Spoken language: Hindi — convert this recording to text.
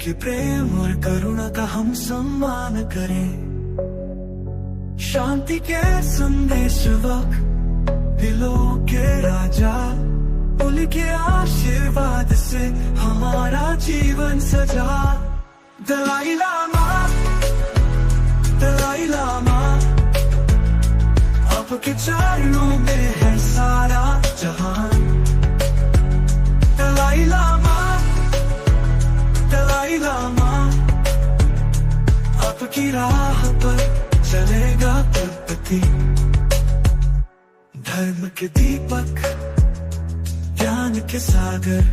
आपके प्रेम और करुणा का हम सम्मान करें। शांति के संदेशवक, दिलों के राजा, उनके आशीर्वाद से हमारा जीवन सजा। दलाई लामा, दलाई लामा, आपके चरणों में है सारा जहान। दलाई लामा, दलाई लामा, आपकी राह पर चलेगा प्रगति। धर्म के दीपक, ज्ञान के सागर,